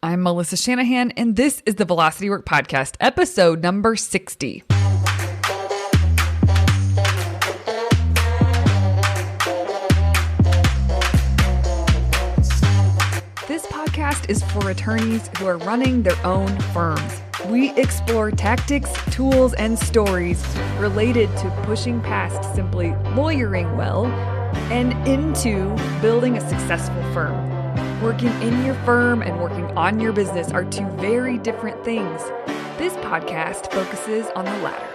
I'm Melissa Shanahan, and this is the Velocity Work Podcast, episode number 60. This podcast is for attorneys who are running their own firms. We explore tactics, tools, and stories related to pushing past simply lawyering well and into building a successful firm. Working in your firm and working on your business are two very different things. This podcast focuses on the latter.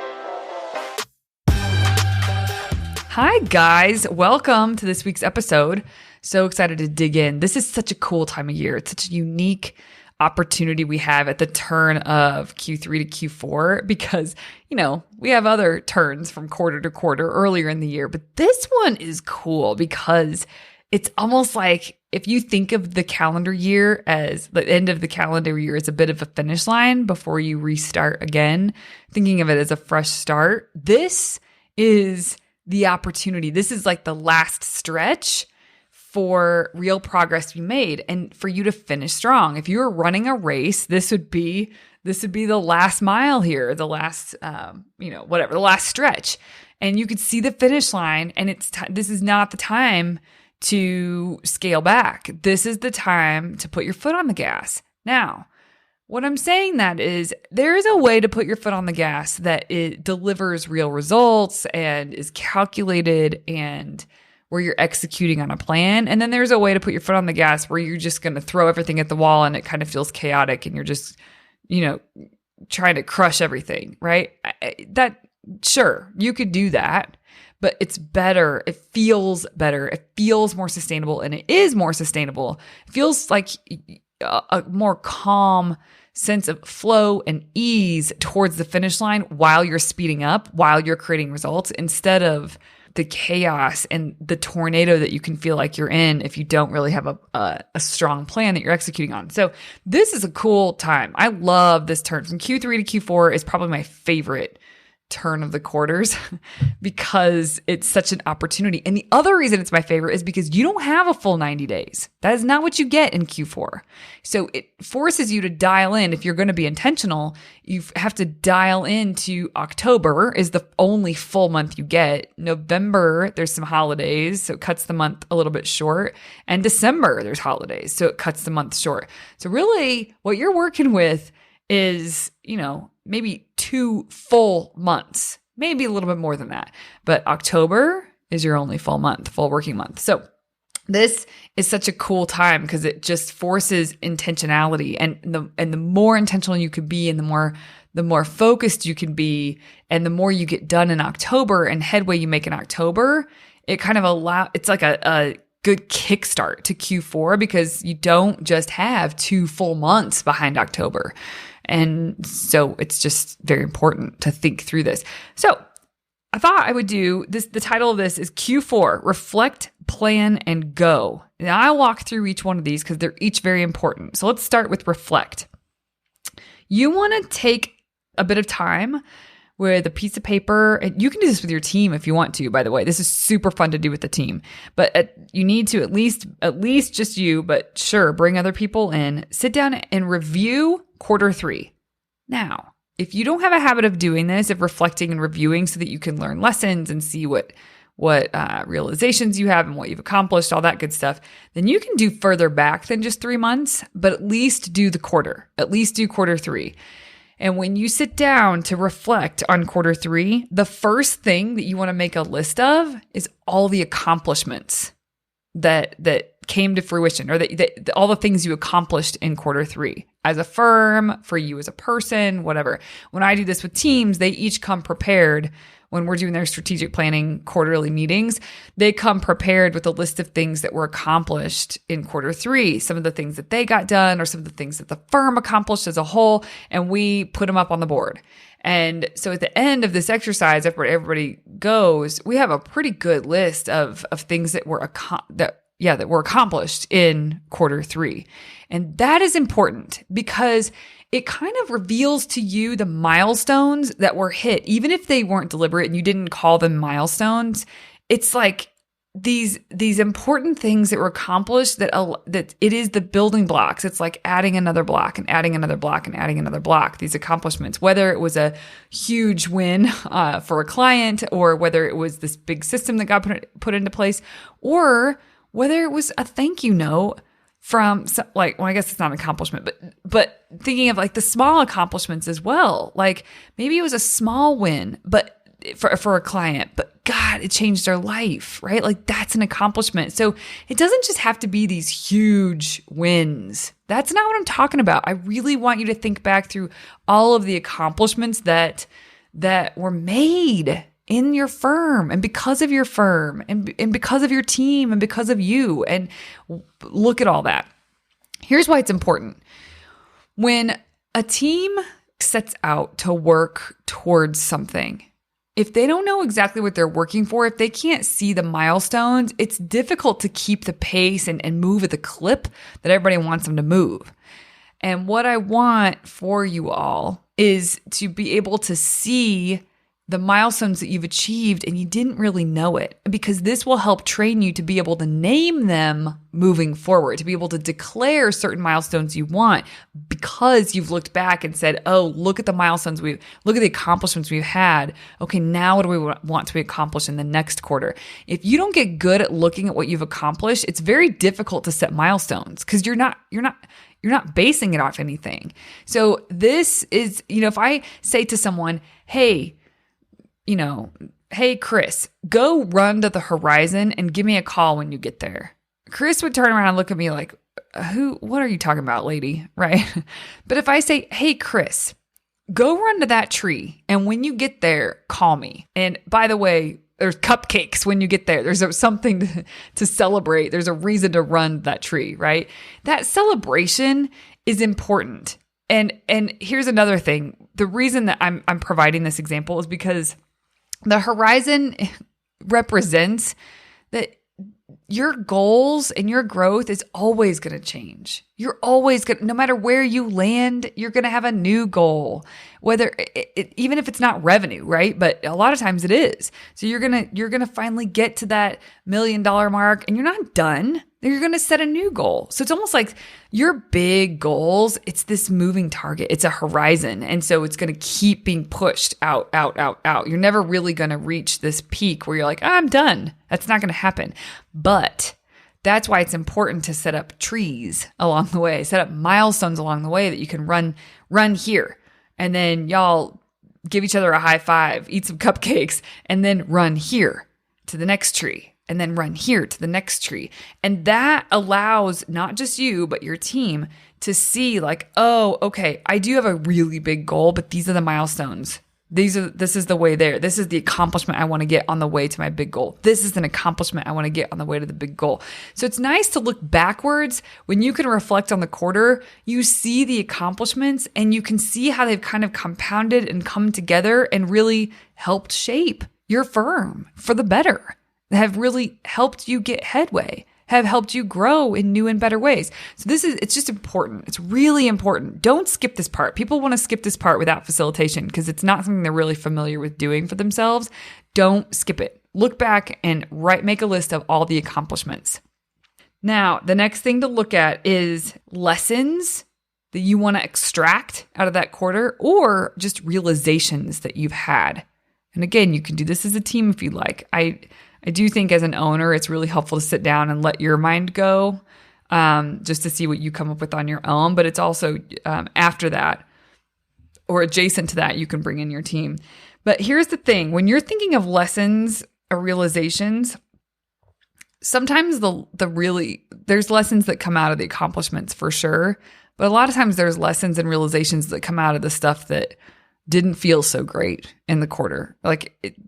Hi, guys. Welcome to this week's episode. So excited to dig in. This is such a cool time of year. It's such a unique opportunity we have at the turn of Q3 to Q4 because, we have other turns from quarter to quarter earlier in the year. But this one is cool because it's almost like if you think of the calendar year as the end of the calendar year as a bit of a finish line before you restart again, thinking of it as a fresh start, this is the opportunity. This is like the last stretch for real progress to be made and for you to finish strong. If you're running a race, this would be the last mile here, the last, the last stretch. And you could see the finish line, and this is not the time to scale back. This is the time to put your foot on the gas. Now, what I'm saying that is there is a way to put your foot on the gas that it delivers real results and is calculated and where you're executing on a plan. And then there's a way to put your foot on the gas where you're just going to throw everything at the wall and it kind of feels chaotic and you're just, trying to crush everything, right? Sure, you could do that. But it's better. It feels better. It feels more sustainable, and it is more sustainable. It feels like a more calm sense of flow and ease towards the finish line while you're speeding up, while you're creating results, instead of the chaos and the tornado that you can feel like you're in if you don't really have a strong plan that you're executing on. So this is a cool time. I love this turn. From Q3 to Q4 is probably my favorite turn of the quarters because it's such an opportunity. And the other reason it's my favorite is because you don't have a full 90 days. That is not what you get in Q4. So it forces you to dial in. If you're going to be intentional, you have to dial into October is the only full month you get. November, there's some holidays, so it cuts the month a little bit short. And December, there's holidays, so it cuts the month short. So really what you're working with is, maybe 2 full months, maybe a little bit more than that. But October is your only full working month. So this is such a cool time because it just forces intentionality, and the more intentional you could be, and the more focused you can be, and the more you get done in October and headway you make in October, it kind of it's like a good kickstart to Q4 because you don't just have 2 full months behind October. And so it's just very important to think through this. So I thought I would do this. The title of this is Q4, Reflect, Plan, and Go. Now I'll walk through each one of these because they're each very important. So let's start with reflect. You want to take a bit of time with a piece of paper, and you can do this with your team if you want to, by the way. This is super fun to do with the team. But you need to at least just you, but sure, bring other people in. Sit down and review quarter 3. Now, if you don't have a habit of doing this, of reflecting and reviewing so that you can learn lessons and see what realizations you have and what you've accomplished, all that good stuff, then you can do further back than just 3 months, but at least do the quarter. At least do quarter 3. And when you sit down to reflect on quarter 3, the first thing that you want to make a list of is all the accomplishments that came to fruition, or that all the things you accomplished in quarter 3 as a firm, for you as a person, whatever. When I do this with teams, they each come prepared. When we're doing their strategic planning quarterly meetings, they come prepared with a list of things that were accomplished in quarter 3, some of the things that they got done or some of the things that the firm accomplished as a whole, and we put them up on the board. And so at the end of this exercise, after everybody goes, we have a pretty good list of things that were accomplished in quarter 3. And that is important because it kind of reveals to you the milestones that were hit, even if they weren't deliberate and you didn't call them milestones. It's like these important things that were accomplished that it is the building blocks. It's like adding another block and adding another block and adding another block, these accomplishments, whether it was a huge win for a client, or whether it was this big system that got put into place, or whether it was a thank you note from I guess it's not an accomplishment, but thinking of like the small accomplishments as well. Like maybe it was a small win, but for a client, but God, it changed their life, right? Like that's an accomplishment. So it doesn't just have to be these huge wins. That's not what I'm talking about. I really want you to think back through all of the accomplishments that were made in your firm and because of your firm and because of your team and because of you, and look at all that. Here's why it's important. When a team sets out to work towards something, if they don't know exactly what they're working for, if they can't see the milestones, it's difficult to keep the pace and move at the clip that everybody wants them to move. And what I want for you all is to be able to see the milestones that you've achieved and you didn't really know it, because this will help train you to be able to name them moving forward, to be able to declare certain milestones you want because you've looked back and said, oh, look at the milestones look at the accomplishments we've had. Okay, now what do we want to accomplish in the next quarter? If you don't get good at looking at what you've accomplished, it's very difficult to set milestones because you're not basing it off anything. So this is, if I say to someone, hey, Chris, go run to the horizon and give me a call when you get there. Chris would turn around and look at me like, what are you talking about, lady? Right? But if I say, hey, Chris, go run to that tree. And when you get there, call me. And by the way, there's cupcakes when you get there. There's something to celebrate. There's a reason to run that tree, right? That celebration is important. And here's another thing. The reason that I'm providing this example is because the horizon represents that your goals and your growth is always going to change. You're always going to, no matter where you land, you're going to have a new goal, whether even if it's not revenue, right? But a lot of times it is. So you're going to finally get to that $1 million mark and you're not done. Then you're going to set a new goal. So it's almost like your big goals, it's this moving target. It's a horizon. And so it's going to keep being pushed out. You're never really going to reach this peak where you're like, I'm done. That's not going to happen. But that's why it's important to set up trees along the way, set up milestones along the way that you can run here. And then y'all give each other a high five, eat some cupcakes, and then run here to the next tree. And then run here to the next tree. And that allows not just you, but your team to see like, oh, okay, I do have a really big goal, but these are the milestones. This is the way there. This is the accomplishment I want to get on the way to my big goal. This is an accomplishment I want to get on the way to the big goal. So it's nice to look backwards. When you can reflect on the quarter, you see the accomplishments and you can see how they've kind of compounded and come together and really helped shape your firm for the better. Have really helped you get headway, have helped you grow in new and better ways. So it's just important. It's really important. Don't skip this part. People want to skip this part without facilitation because it's not something they're really familiar with doing for themselves. Don't skip it. Look back and make a list of all the accomplishments. Now, the next thing to look at is lessons that you want to extract out of that quarter or just realizations that you've had. And again, you can do this as a team if you like. I do think as an owner, it's really helpful to sit down and let your mind go just to see what you come up with on your own. But it's also after that or adjacent to that, you can bring in your team. But here's the thing. When you're thinking of lessons or realizations, sometimes there's lessons that come out of the accomplishments for sure. But a lot of times there's lessons and realizations that come out of the stuff that didn't feel so great in the quarter.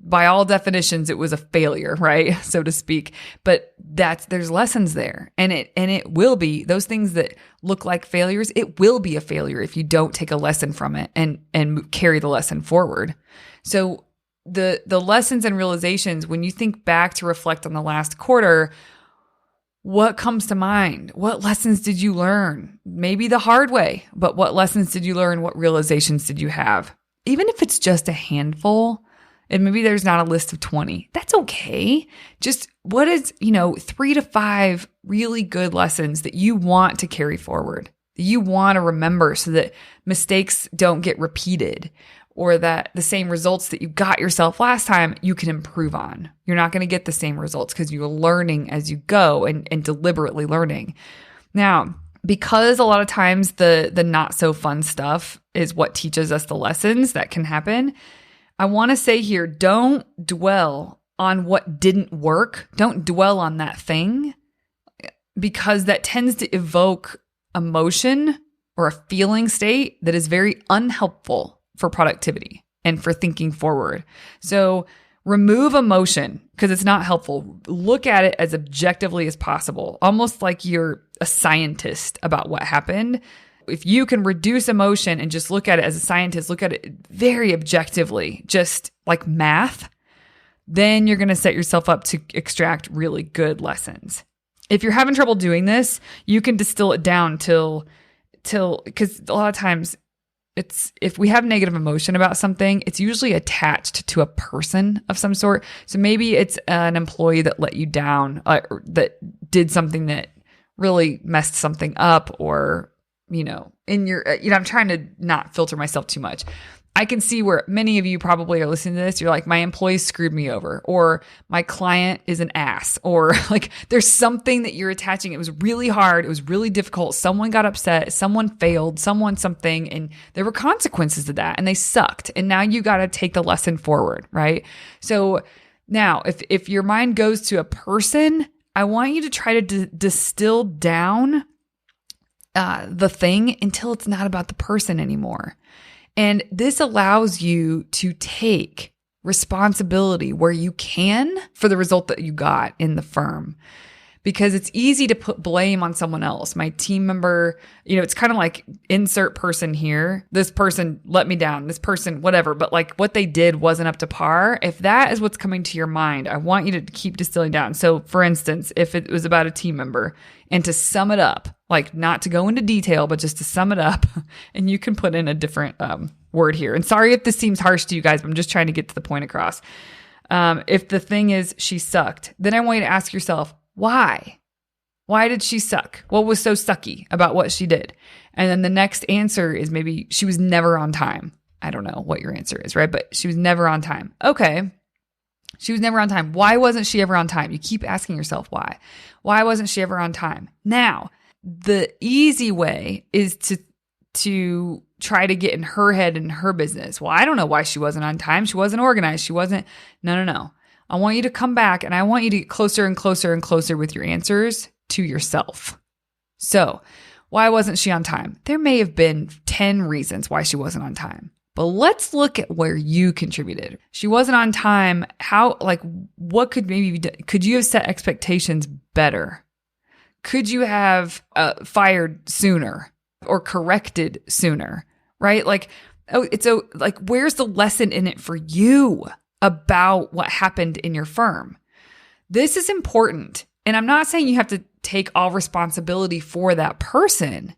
By all definitions, it was a failure, right? So to speak. But there's lessons there. And it will be those things that look like failures. It will be a failure if you don't take a lesson from it and carry the lesson forward. So the lessons and realizations, when you think back to reflect on the last quarter, what comes to mind? What lessons did you learn? Maybe the hard way, but what lessons did you learn? What realizations did you have? Even if it's just a handful, and maybe there's not a list of 20, that's okay. Just what is, 3 to 5 really good lessons that you want to carry forward, that you want to remember so that mistakes don't get repeated, or that the same results that you got yourself last time, you can improve on. You're not going to get the same results because you're learning as you go and deliberately learning. Now, because a lot of times the not so fun stuff is what teaches us the lessons that can happen, I want to say here, don't dwell on what didn't work. Don't dwell on that thing, because that tends to evoke emotion or a feeling state that is very unhelpful for productivity and for thinking forward. So remove emotion because it's not helpful. Look at it as objectively as possible, almost like you're a scientist about what happened. If you can reduce emotion and just look at it as a scientist, look at it very objectively, just like math, then you're going to set yourself up to extract really good lessons. If you're having trouble doing this, you can distill it down till, because a lot of times if we have negative emotion about something, it's usually attached to a person of some sort. So maybe it's an employee that let you down, that did something that really messed something up, or, I'm trying to not filter myself too much. I can see where many of you probably are listening to this. You're like, my employee screwed me over, or my client is an ass, or like there's something that you're attaching. It was really hard. It was really difficult. Someone got upset. Someone failed. Someone something. And there were consequences to that, and they sucked. And now you got to take the lesson forward, right? So now if your mind goes to a person, I want you to try to distill down the thing until it's not about the person anymore. And this allows you to take responsibility where you can for the result that you got in the firm, because it's easy to put blame on someone else. My team member, it's kind of like insert person here. This person let me down, this person, whatever. But like what they did wasn't up to par. If that is what's coming to your mind, I want you to keep distilling down. So for instance, if it was about a team member, and to sum it up, like not to go into detail, but just to sum it up, and you can put in a different word here. And sorry if this seems harsh to you guys, but I'm just trying to get to the point across. If the thing is she sucked, then I want you to ask yourself, why? Why did she suck? What was so sucky about what she did? And then the next answer is maybe she was never on time. I don't know what your answer is, right? But she was never on time. Okay. She was never on time. Why wasn't she ever on time? You keep asking yourself why. Why wasn't she ever on time? Now, the easy way is to try to get in her head and her business. Well, I don't know why she wasn't on time. She wasn't organized. She wasn't. No. I want you to come back, and I want you to get closer and closer and closer with your answers to yourself. So, why wasn't she on time? There may have been 10 reasons why she wasn't on time. But let's look at where you contributed. She wasn't on time. What could maybe be done? Could you have set expectations better? Could you have fired sooner or corrected sooner? Right? Where's the lesson in it for you about what happened in your firm? This is important. And I'm not saying you have to take all responsibility for that person,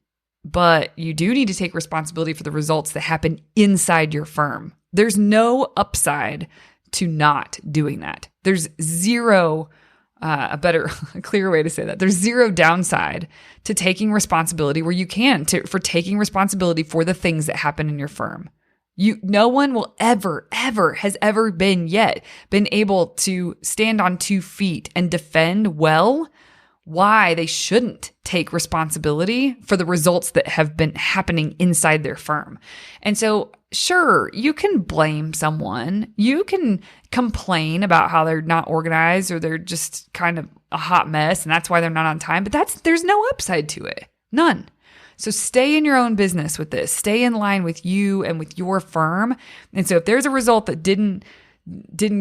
but you do need to take responsibility for the results that happen inside your firm. There's no upside to not doing that. There's zero, a clearer way to say that. There's zero downside to taking responsibility where you can, for taking responsibility for the things that happen in your firm. No one will ever been able to stand on 2 feet and defend well why they shouldn't take responsibility for the results that have been happening inside their firm. And so, sure, you can blame someone. You can complain about how they're not organized or they're just kind of a hot mess and that's why they're not on time. But there's no upside to it. None. So stay in your own business with this. Stay in line with you and with your firm. And so if there's a result that didn't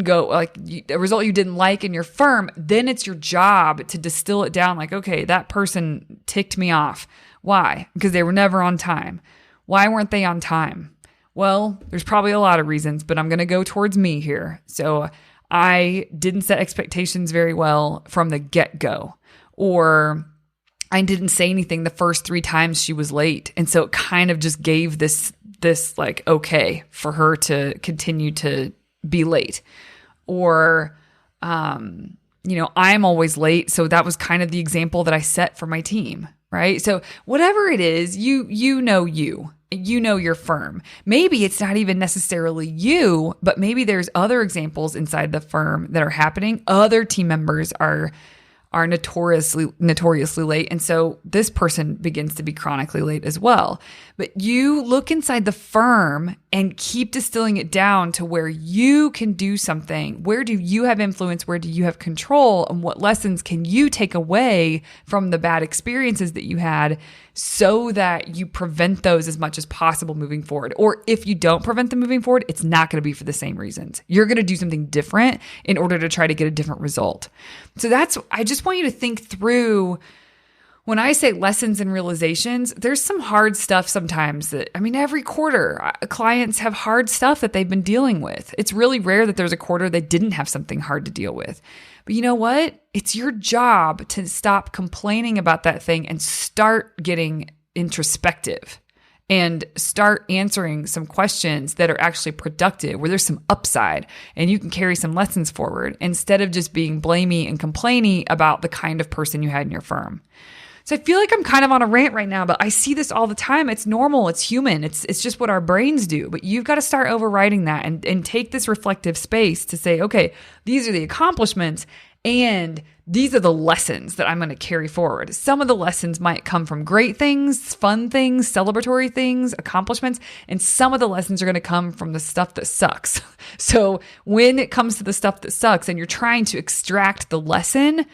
go, like a result you didn't like in your firm, then it's your job to distill it down like, okay, that person ticked me off. Why? Because they were never on time. Why weren't they on time? Well, there's probably a lot of reasons, but I'm going to go towards me here. So I didn't set expectations very well from the get-go, or I didn't say anything the first 3 times she was late. And so it kind of just gave this like, okay, for her to continue to be late. Or I'm always late. So that was kind of the example that I set for my team, right? So whatever it is, you know your firm. Maybe it's not even necessarily you, but maybe there's other examples inside the firm that are happening. Other team members are notoriously late. And so this person begins to be chronically late as well. But you look inside the firm and keep distilling it down to where you can do something. Where do you have influence? Where do you have control? And what lessons can you take away from the bad experiences that you had so that you prevent those as much as possible moving forward? Or if you don't prevent them moving forward, it's not going to be for the same reasons. You're going to do something different in order to try to get a different result. So I just want you to think through. When I say lessons and realizations, there's some hard stuff sometimes every quarter, clients have hard stuff that they've been dealing with. It's really rare that there's a quarter they didn't have something hard to deal with. But you know what? It's your job to stop complaining about that thing and start getting introspective and start answering some questions that are actually productive, where there's some upside and you can carry some lessons forward instead of just being blamey and complainy about the kind of person you had in your firm. So I feel like I'm kind of on a rant right now, but I see this all the time. It's normal. It's human. It's just what our brains do. But you've got to start overriding that and take this reflective space to say, okay, these are the accomplishments and these are the lessons that I'm going to carry forward. Some of the lessons might come from great things, fun things, celebratory things, accomplishments, and some of the lessons are going to come from the stuff that sucks. So when it comes to the stuff that sucks and you're trying to extract the lesson,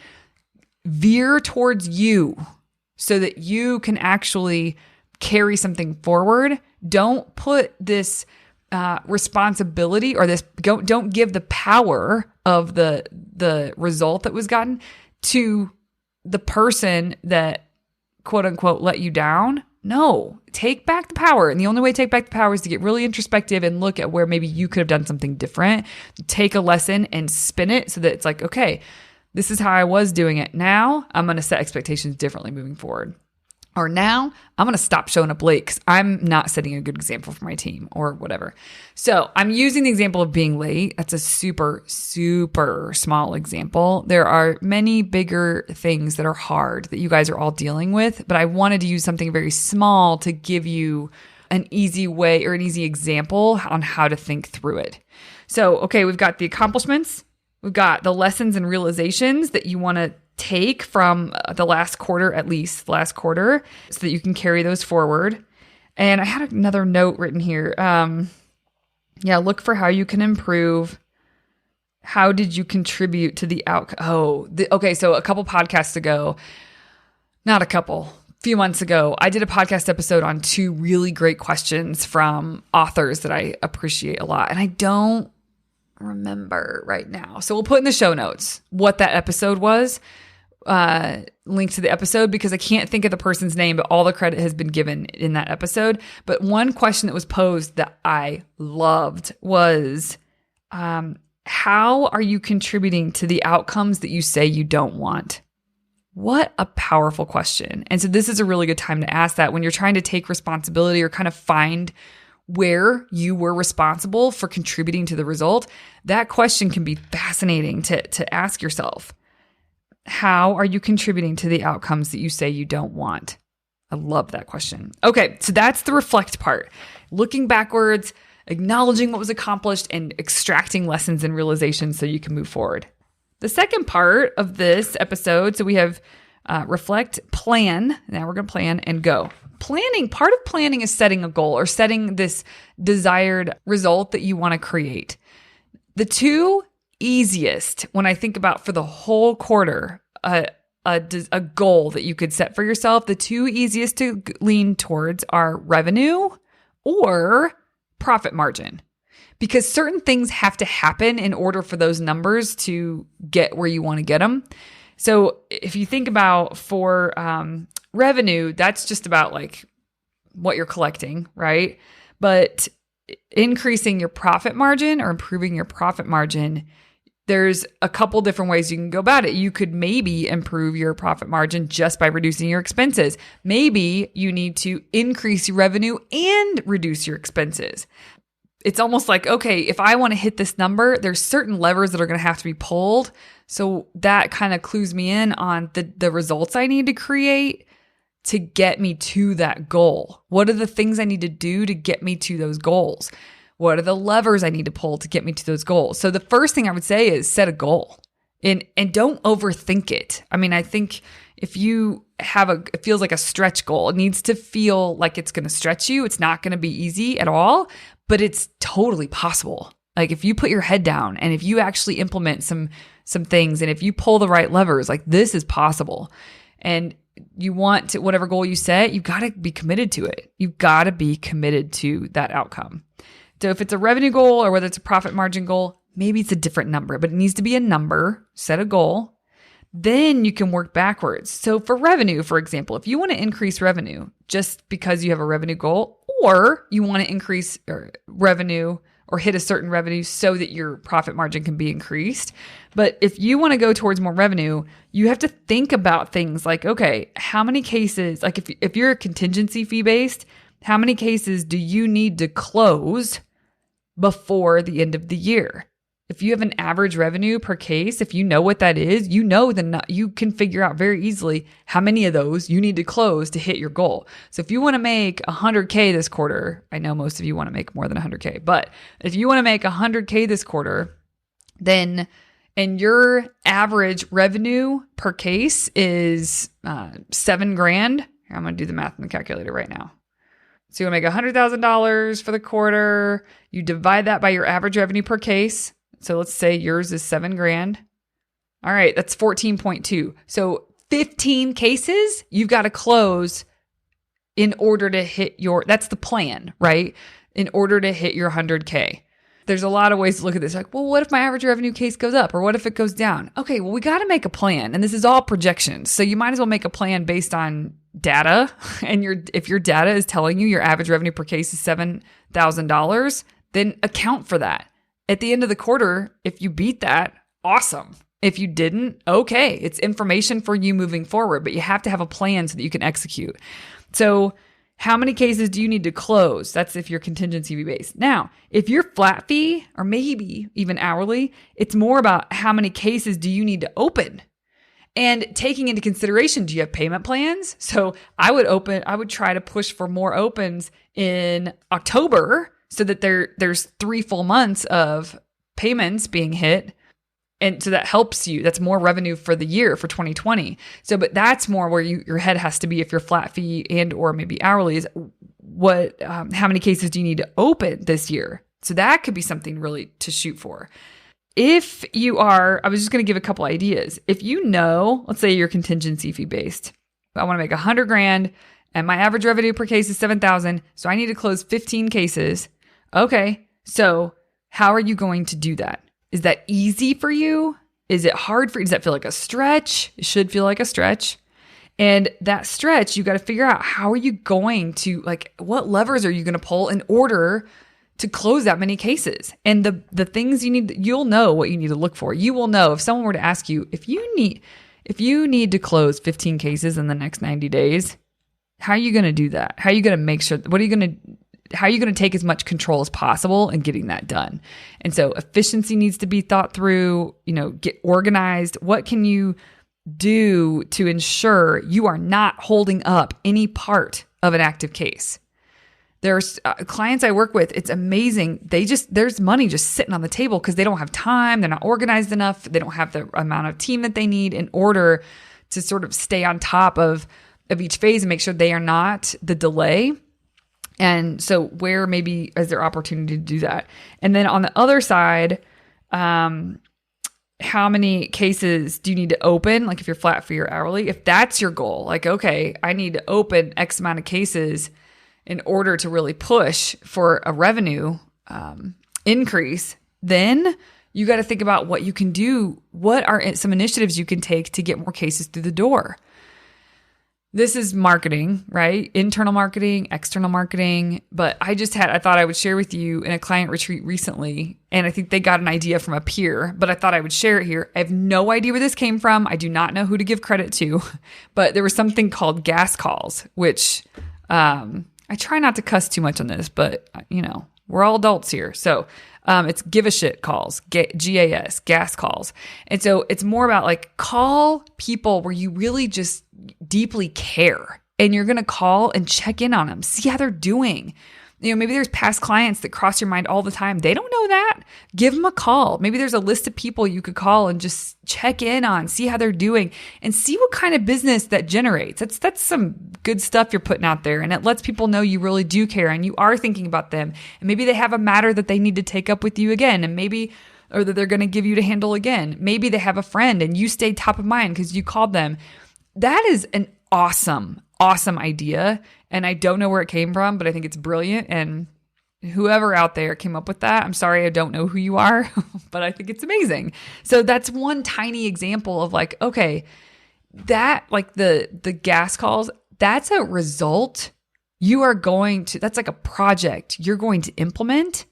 veer towards you, so that you can actually carry something forward. Don't put this responsibility or don't give the power of the result that was gotten to the person that quote unquote let you down. No, take back the power. And the only way to take back the power is to get really introspective and look at where maybe you could have done something different. Take a lesson and spin it so that it's like, okay, this is how I was doing it. Now I'm going to set expectations differently moving forward. Or now I'm going to stop showing up late because I'm not setting a good example for my team or whatever. So I'm using the example of being late. That's a super, super small example. There are many bigger things that are hard that you guys are all dealing with, but I wanted to use something very small to give you an easy way or an easy example on how to think through it. So, okay, we've got the accomplishments. We've got the lessons and realizations that you want to take from the last quarter, at least the last quarter, so that you can carry those forward. And I had another note written here. Look for how you can improve. How did you contribute to the outcome? So a couple podcasts ago, few months ago, I did a podcast episode on 2 really great questions from authors that I appreciate a lot. And I don't remember right now. So we'll put in the show notes what that episode was, link to the episode, because I can't think of the person's name, but all the credit has been given in that episode. But one question that was posed that I loved was, how are you contributing to the outcomes that you say you don't want? What a powerful question. And so this is a really good time to ask that when you're trying to take responsibility or kind of find where you were responsible for contributing to the result. That question can be fascinating to ask yourself. How are you contributing to the outcomes that you say you don't want? I love that question. Okay, so that's the reflect part. Looking backwards, acknowledging what was accomplished, and extracting lessons and realizations so you can move forward. The second part of this episode, so we have reflect, plan. Now we're going to plan and go. Part of planning is setting a goal or setting this desired result that you want to create. The 2 easiest, when I think about for the whole quarter, a goal that you could set for yourself, the 2 easiest to lean towards are revenue or profit margin. Because certain things have to happen in order for those numbers to get where you want to get them. So if you think about for revenue, that's just about like what you're collecting, right? But increasing your profit margin or improving your profit margin, there's a couple different ways you can go about it. You could maybe improve your profit margin just by reducing your expenses. Maybe you need to increase your revenue and reduce your expenses. it's almost like, okay, if I want to hit this number, there's certain levers that are going to have to be pulled. So that kind of clues me in on the results I need to create to get me to that goal. What are the things I need to do to get me to those goals? What are the levers I need to pull to get me to those goals? So the first thing I would say is set a goal and don't overthink it. I mean, I think if you it feels like a stretch goal, it needs to feel like it's going to stretch you. It's not going to be easy at all, but it's totally possible. Like if you put your head down and if you actually implement some things and if you pull the right levers, like this is possible. And you want to, whatever goal you set, you've got to be committed to it. You've got to be committed to that outcome. So if it's a revenue goal or whether it's a profit margin goal, maybe it's a different number, but it needs to be a number. Set a goal. Then you can work backwards. So for revenue, for example, if you want to increase revenue just because you have a revenue goal, or you want to increase revenue or hit a certain revenue so that your profit margin can be increased. But if you want to go towards more revenue, you have to think about things like, okay, how many cases, like if you're a contingency fee based, how many cases do you need to close before the end of the year? If you have an average revenue per case, if you know what that is, you know you can figure out very easily how many of those you need to close to hit your goal. So if you want to make 100K this quarter, I know most of you want to make more than 100K, but if you want to make 100K this quarter, then and your average revenue per case is $7,000. Here, I'm going to do the math in the calculator right now. So you want to make $100,000 for the quarter. You divide that by your average revenue per case. So let's say yours is $7,000. All right, that's 14.2. So 15 cases you've got to close in order to hit that's the plan, right? In order to hit your 100K. There's a lot of ways to look at this. Like, well, what if my average revenue case goes up or what if it goes down? Okay, well, we got to make a plan. And this is all projections. So you might as well make a plan based on data. And if your data is telling you your average revenue per case is $7,000, then account for that. At the end of the quarter, if you beat that, awesome. If you didn't, okay. It's information for you moving forward, but you have to have a plan so that you can execute. So how many cases do you need to close? That's if you're contingency fee based. Now, if you're flat fee or maybe even hourly, it's more about how many cases do you need to open? And taking into consideration, do you have payment plans? So I would try to push for more opens in October so that there's 3 full months of payments being hit. And so that helps you. That's more revenue for the year for 2020. So, but that's more where your head has to be if you're flat fee and or maybe hourly is how many cases do you need to open this year? So that could be something really to shoot for. If you are, I was just going to give a couple ideas. If you know, let's say you're contingency fee based, I want to make $100,000 and my average revenue per case is $7,000. So I need to close 15 cases. Okay. So how are you going to do that? Is that easy for you? Is it hard for you? Does that feel like a stretch? It should feel like a stretch. And that stretch, you got to figure out how are you going to, like, what levers are you going to pull in order to close that many cases? And the things you'll know what you need to look for. You will know if someone were to ask you, if you need to close 15 cases in the next 90 days, how are you going to do that? How are you going to make sure, how are you going to take as much control as possible in getting that done? And so efficiency needs to be thought through, get organized. What can you do to ensure you are not holding up any part of an active case? There's clients I work with. It's amazing. There's money just sitting on the table because they don't have time. They're not organized enough. They don't have the amount of team that they need in order to sort of stay on top of each phase and make sure they are not the delay. And so where maybe is there opportunity to do that? And then on the other side, how many cases do you need to open? Like if you're flat fee or hourly, if that's your goal, like, okay, I need to open X amount of cases in order to really push for a revenue increase, then you got to think about what you can do. What are some initiatives you can take to get more cases through the door? This is marketing, right? Internal marketing, external marketing. But I thought I would share with you in a client retreat recently, and I think they got an idea from a peer, but I thought I would share it here. I have no idea where this came from. I do not know who to give credit to, but there was something called gas calls, which I try not to cuss too much on this, but We're all adults here. So it's give a shit calls, GAS, gas calls. And so it's more about like call people where you really just deeply care, and you're going to call and check in on them, see how they're doing. Maybe there's past clients that cross your mind all the time. They don't know that. Give them a call. Maybe there's a list of people you could call and just check in on, see how they're doing, and see what kind of business that generates. That's some good stuff you're putting out there. And it lets people know you really do care and you are thinking about them. And maybe they have a matter that they need to take up with you again. And maybe, or that they're going to give you to handle again. Maybe they have a friend and you stayed top of mind because you called them. That is an awesome idea. And I don't know where it came from, but I think it's brilliant. And whoever out there came up with that, I'm sorry, I don't know who you are, but I think it's amazing. So that's one tiny example of like, okay, that like the gas calls, that's a result that's like a project you're going to implement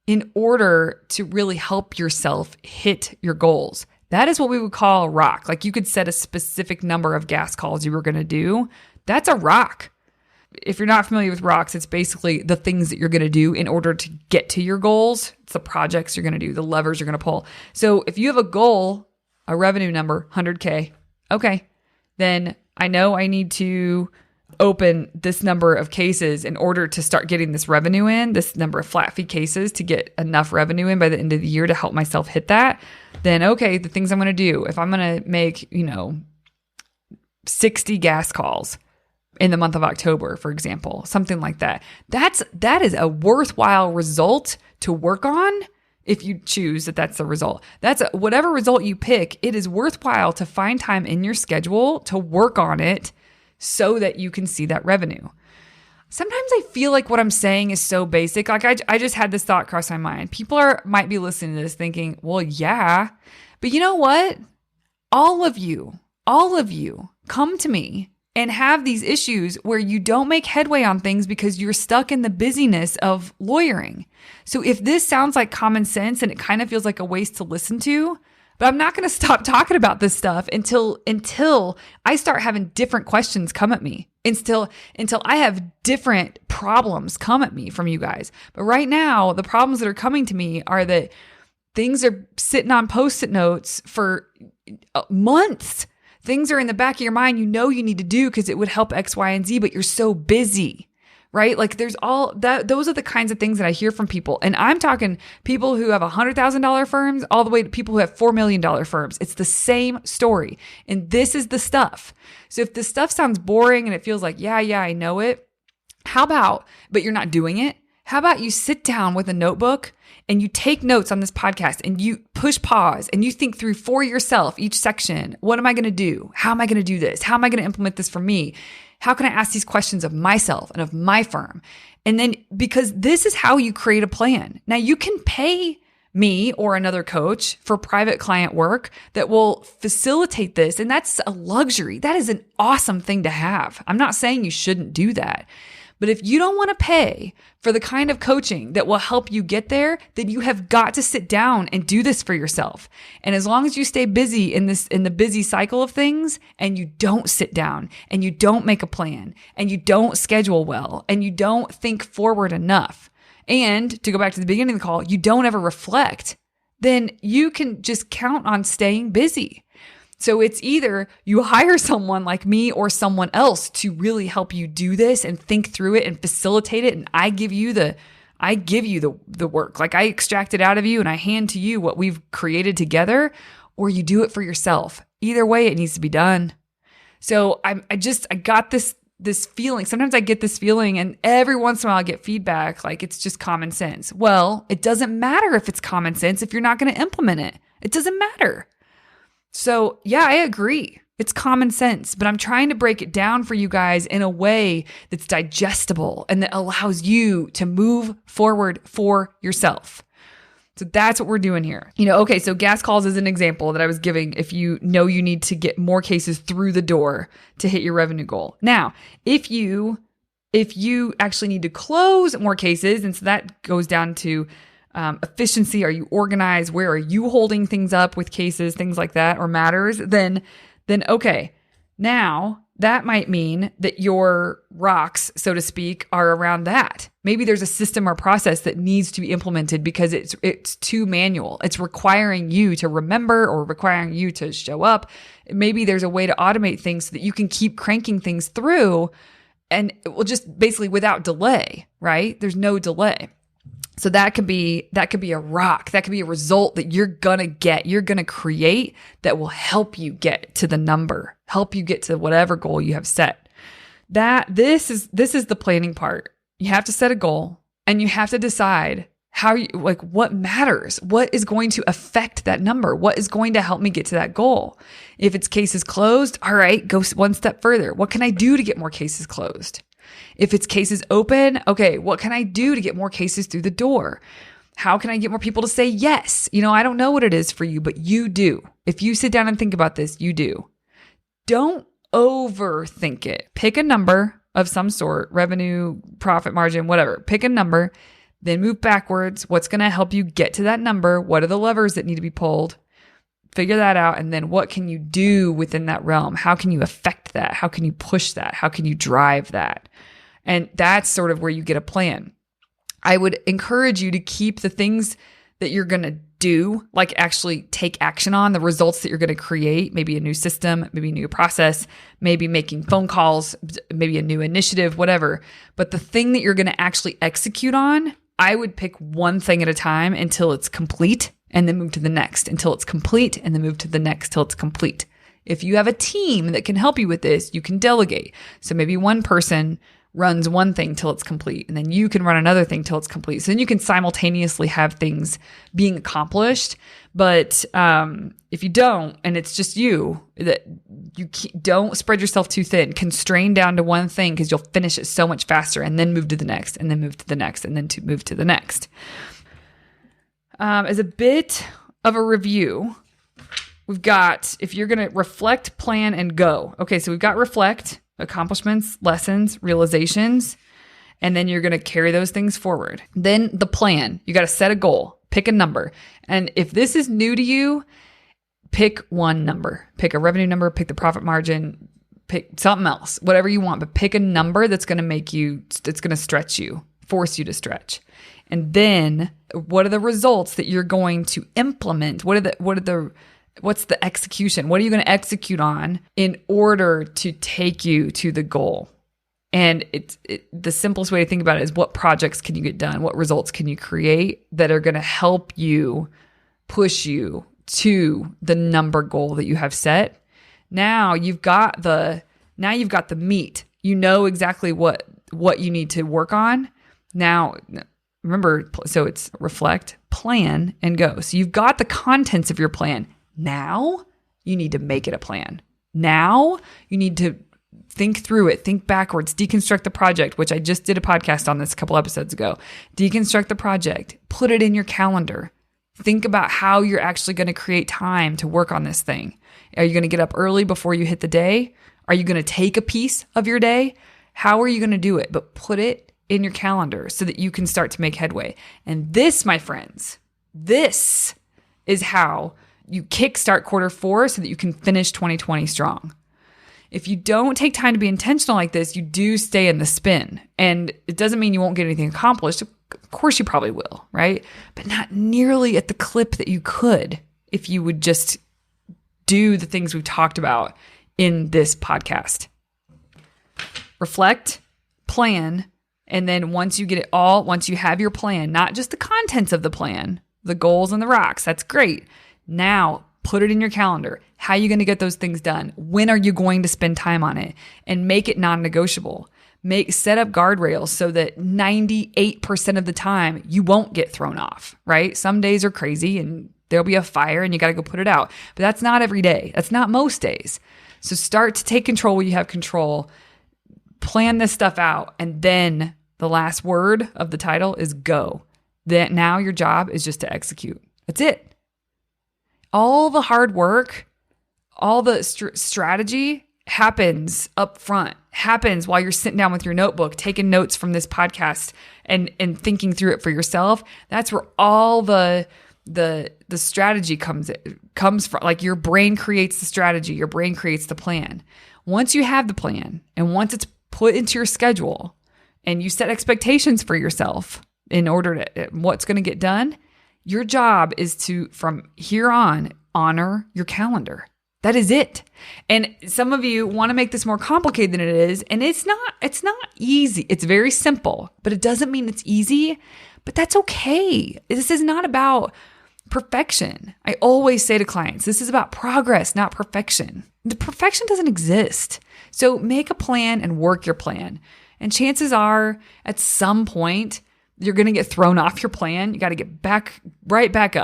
in order to really help yourself hit your goals. That is what we would call a rock. Like you could set a specific number of gas calls you were going to do. That's a rock. If you're not familiar with rocks, it's basically the things that you're going to do in order to get to your goals. It's the projects you're going to do, the levers you're going to pull. So if you have a goal, a revenue number, 100K, okay, then I know I need to open this number of cases in order to start getting this revenue in, this number of flat fee cases to get enough revenue in by the end of the year to help myself hit that. Then, okay, the things I'm going to do, if I'm going to make, 60 gas calls in the month of October, for example, something like that. That is a worthwhile result to work on if you choose that's the result. Whatever result you pick, it is worthwhile to find time in your schedule to work on it so that you can see that revenue. Sometimes I feel like what I'm saying is so basic. Like I just had this thought cross my mind. People might be listening to this thinking, well, yeah, but you know what? All of you come to me and have these issues where you don't make headway on things because you're stuck in the busyness of lawyering. So if this sounds like common sense and it kind of feels like a waste to listen to, but I'm not going to stop talking about this stuff until I start having different questions come at me, until I have different problems come at me from you guys. But right now, the problems that are coming to me are that things are sitting on Post-it notes for months. Things are in the back of your mind you need to do because it would help X, Y, and Z, but you're so busy, right? Like there's all that. Those are the kinds of things that I hear from people. And I'm talking people who have $100,000 firms all the way to people who have $4 million firms. It's the same story. And this is the stuff. So if this stuff sounds boring and it feels like, yeah, I know it, but you're not doing it. How about you sit down with a notebook and you take notes on this podcast and you push pause and you think through for yourself each section. What am I going to do? How am I going to do this? How am I going to implement this for me? How can I ask these questions of myself and of my firm? And then, because this is how you create a plan. Now you can pay me or another coach for private client work that will facilitate this. And that's a luxury. That is an awesome thing to have. I'm not saying you shouldn't do that. But if you don't want to pay for the kind of coaching that will help you get there, then you have got to sit down and do this for yourself. And as long as you stay busy in the busy cycle of things, and you don't sit down and you don't make a plan and you don't schedule well and you don't think forward enough, and to go back to the beginning of the call, you don't ever reflect, then you can just count on staying busy. So it's either you hire someone like me or someone else to really help you do this and think through it and facilitate it. And I give you the work. Like I extract it out of you and I hand to you what we've created together, or you do it for yourself. Either way, it needs to be done. So I got this feeling. Sometimes I get this feeling, and every once in a while I get feedback like it's just common sense. Well, it doesn't matter if it's common sense if you're not going to implement it. It doesn't matter. So yeah, I agree. It's common sense, but I'm trying to break it down for you guys in a way that's digestible and that allows you to move forward for yourself. So that's what we're doing here. Okay, so gas calls is an example that I was giving if you know you need to get more cases through the door to hit your revenue goal. Now, if you actually need to close more cases, and so that goes down to efficiency. Are you organized? Where are you holding things up with cases, things like that, or matters? Then okay. Now that might mean that your rocks, so to speak, are around that. Maybe there's a system or process that needs to be implemented because it's too manual. It's requiring you to remember or requiring you to show up. Maybe there's a way to automate things so that you can keep cranking things through and it will just basically without delay, right? There's no delay. So that could be a rock. That could be a result that you're going to create that will help you get to the number, help you get to whatever goal you have set. This is the planning part. You have to set a goal and you have to decide what matters, what is going to affect that number, what is going to help me get to that goal. If it's cases closed, all right, go one step further. What can I do to get more cases closed? If it's cases open, okay, what can I do to get more cases through the door? How can I get more people to say yes? I don't know what it is for you, but you do. If you sit down and think about this, you do. Don't overthink it. Pick a number of some sort, revenue, profit margin, whatever. Pick a number, then move backwards. What's going to help you get to that number? What are the levers that need to be pulled? Figure that out. And then what can you do within that realm? How can you affect that? How can you push that? How can you drive that? And that's sort of where you get a plan. I would encourage you to keep the things that you're going to do, like actually take action on, the results that you're going to create, maybe a new system, maybe a new process, maybe making phone calls, maybe a new initiative, whatever. But the thing that you're going to actually execute on, I would pick one thing at a time until it's complete and then move to the next, until it's complete and then move to the next till it's complete. If you have a team that can help you with this, you can delegate. So maybe one person runs one thing till it's complete, and then you can run another thing till it's complete. So then you can simultaneously have things being accomplished. But if you don't, and it's just you, that don't spread yourself too thin. Constrain down to one thing because you'll finish it so much faster, and then move to the next, and then move to the next, and then to move to the next. As a bit of a review, we've got, if you're going to reflect, plan, and go. Okay, so we've got reflect, accomplishments, lessons, realizations, and then you're going to carry those things forward. Then the plan, you got to set a goal, pick a number. And if this is new to you, pick one number, pick a revenue number, pick the profit margin, pick something else, whatever you want, but pick a number that's going to stretch you, force you to stretch. And then what are the results that you're going to implement? What's the execution? What are you going to execute on in order to take you to the goal? And the simplest way to think about it is, what projects can you get done? What results can you create that are going to help you push you to the number goal that you have set? Now you've got the meat. You know exactly what you need to work on. Now, remember, so it's reflect, plan, and go. So you've got the contents of your plan. Now you need to make it a plan. Now you need to think through it, think backwards, deconstruct the project, which I just did a podcast on this a couple episodes ago. Deconstruct the project, put it in your calendar. Think about how you're actually going to create time to work on this thing. Are you going to get up early before you hit the day? Are you going to take a piece of your day? How are you going to do it? But put it in your calendar so that you can start to make headway. And this, my friends, this is how you kickstart Q4 so that you can finish 2020 strong. If you don't take time to be intentional like this, you do stay in the spin. And it doesn't mean you won't get anything accomplished. Of course you probably will, right? But not nearly at the clip that you could if you would just do the things we've talked about in this podcast. Reflect, plan, and then once you get it all, once you have your plan, not just the contents of the plan, the goals and the rocks, that's great. Now, put it in your calendar. How are you going to get those things done? When are you going to spend time on it? And make it non-negotiable. Set up guardrails so that 98% of the time you won't get thrown off, right? Some days are crazy and there'll be a fire and you got to go put it out. But that's not every day. That's not most days. So start to take control where you have control. Plan this stuff out. And then the last word of the title is go. That now your job is just to execute. That's it. All the hard work, all the strategy happens up front, happens while you're sitting down with your notebook, taking notes from this podcast and thinking through it for yourself. That's where all the strategy comes from. Like, your brain creates the strategy, your brain creates the plan. Once you have the plan and once it's put into your schedule and you set expectations for yourself in order to what's going to get done, your job is to, from here on, honor your calendar. That is it. And some of you want to make this more complicated than it is. And it's not easy. It's very simple, but it doesn't mean it's easy, but that's okay. This is not about perfection. I always say to clients, this is about progress, not perfection. The perfection doesn't exist. So make a plan and work your plan. And chances are at some point, you're going to get thrown off your plan. You got to get right back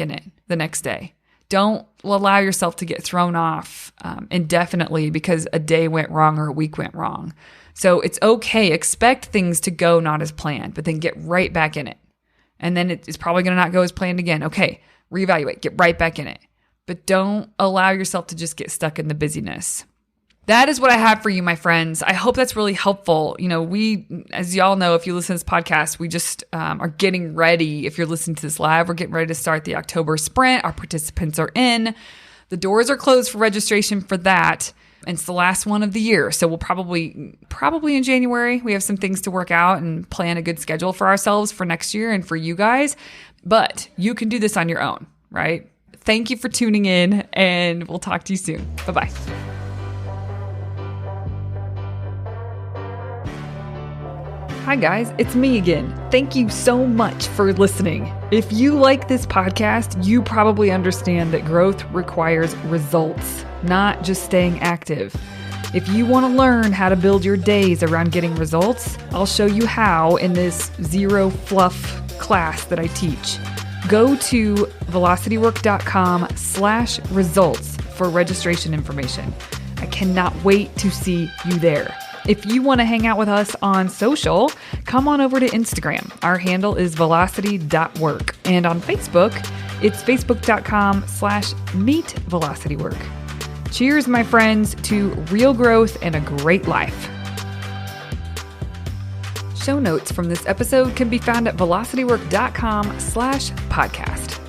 in it the next day. Don't allow yourself to get thrown off indefinitely because a day went wrong or a week went wrong. So it's okay. Expect things to go not as planned, but then get right back in it. And then it's probably going to not go as planned again. Okay, reevaluate, get right back in it. But don't allow yourself to just get stuck in the busyness. That is what I have for you, my friends. I hope that's really helpful. We, as y'all know, if you listen to this podcast, we just are getting ready. If you're listening to this live, we're getting ready to start the October sprint. Our participants are in. The doors are closed for registration for that. And it's the last one of the year. So we'll probably in January, we have some things to work out and plan a good schedule for ourselves for next year and for you guys. But you can do this on your own, right? Thank you for tuning in, and we'll talk to you soon. Bye-bye. Hi guys, it's me again. Thank you so much for listening. If you like this podcast, you probably understand that growth requires results, not just staying active. If you want to learn how to build your days around getting results, I'll show you how in this zero fluff class that I teach. Go to velocitywork.com/results for registration information. I cannot wait to see you there. If you want to hang out with us on social, come on over to Instagram. Our handle is velocity.work. And on Facebook, it's facebook.com/meetvelocitywork. Cheers, my friends, to real growth and a great life. Show notes from this episode can be found at velocitywork.com/podcast.